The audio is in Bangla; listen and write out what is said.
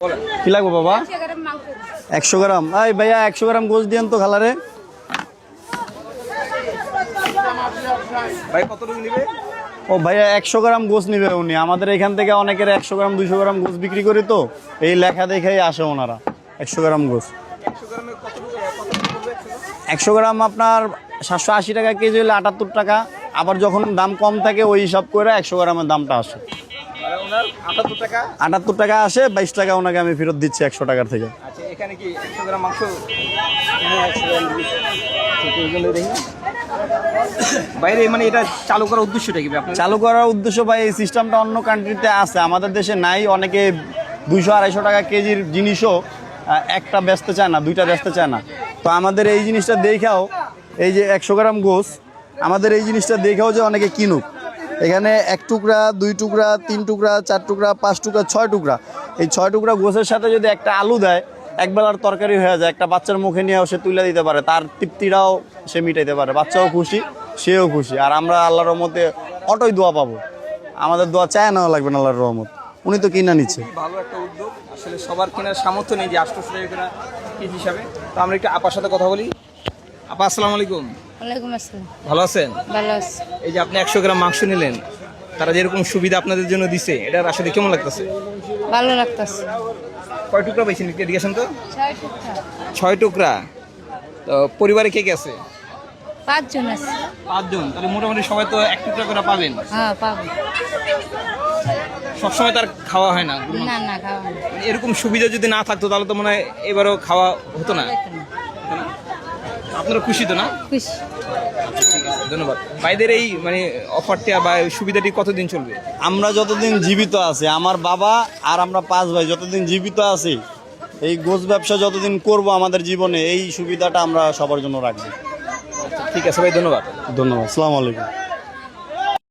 কি লাগবে বাবা? 100 গ্রাম। এই ভাইয়া 100 গ্রাম গোশ দিয়েন তো খালারে। ভাই কতটুকু নিবে? ও ভাইয়া 100 গ্রাম গোশ নিবে উনি। আমাদের এখান থেকে অনেকের 100 গ্রাম 200 গ্রাম গোশ বিক্রি করি, তো এই লেখা দেখেই আসে ওনারা। 100 গ্রাম গোশ। 100 গ্রামে কতটুকু পড়বে? 100 গ্রাম আপনার 780 টাকা কেজি হলে 78 টাকা। আবার যখন দাম কম থাকে ওই হিসাব করে 100 গ্রামের দামটা আসে। আর ওনার 78 টাকা। 78 টাকা আসে, 22 টাকা ওনাকে আমি ফেরত দিচ্ছি 100 টাকার থেকে। আচ্ছা, এখানে কি 100 গ্রাম মাংস? হ্যাঁ, 100 গ্রাম দেখি বাইরে, মানে এটা চালু করার উদ্দেশ্যটা কি? চালু করার উদ্দেশ্য ভাই, এই সিস্টেমটা অন্য কান্ট্রিতে আছে, আমাদের দেশে নাই। অনেকে 200-250 টাকা কেজির জিনিসও একটা বেচতে চায় না, দুইটা বেচতে চায় না। তো আমাদের এই জিনিসটা দেখাও, এই যে 100 গ্রাম গোশ, আমাদের এই জিনিসটা দেখাও যে অনেকে কিনুক। এখানে 1 টুকরা, 2 টুকরা, 3 টুকরা, 4 টুকরা, 5 টুকরা, 6 টুকরা। এই 6 টুকরা গোশের সাথে যদি একটা আলু দেয়, একবেলার তরকারি হয়ে যায়। একটা বাচ্চার মুখে নিয়েও সে তুলে দিতে পারে, তার তৃপ্তিটাও সে মিটাইতে পারে। বাচ্চাও খুশি, সেও খুশি। আর আমরা আল্লাহর রহমতে অটোই দোয়া পাবো। আমাদের দোয়া চায় নেওয়া লাগবে না আল্লাহর রহমত, উনি তো কিনা নিচ্ছে। ভালো একটা উদ্যোগ। আসলে সবার কেনার সামর্থ্য নেই যে 800 টাকা কেনা কেজি হিসাবে। তো আমরা একটু আপার সাথে কথা বলি। আপা, আসসালামু আলাইকুম। ওয়ালাইকুম আসসালাম। ভালো আছেন? ভালো আছি। এই যে আপনি 100 গ্রাম মাংস নিলেন, তারা যেরকম সুবিধা আপনাদের জন্য দিছে, এটা আসলে কেমন লাগতেছে? ভালো লাগতেছে। কয় টুকরা পাইছেন এদিকেছেন তো? 6 টুকরা। 6 টুকরা। তো পরিবারে কে কে আছে? 5 জন আছে। 5 জন। তাহলে মোটামুটি সবাই তো 1 টুকরা করে পাবেন। হ্যাঁ, পাবো। সবসময় তার খাওয়া হয় না। না না, খাওয়া না। এরকম সুবিধা যদি না থাকতো তাহলে তো মনে হয় এবারও খাওয়া হতো না। আপনারা খুশি তো না? খুশি। ঠিক আছে, ধন্যবাদ। ভাইদের এই মানে অফারটা বা সুবিধাটি কতদিন চলবে? আমরা যতদিন জীবিত আছি, আমার বাবা আর আমরা 5 ভাই যতদিন জীবিত আছি, এই গোশ ব্যবসা যতদিন করব আমাদের জীবনে, এই সুবিধাটা আমরা সবার জন্য রাখবো। ঠিক আছে ভাই, ধন্যবাদ। ধন্যবাদ। আসসালামু আলাইকুম।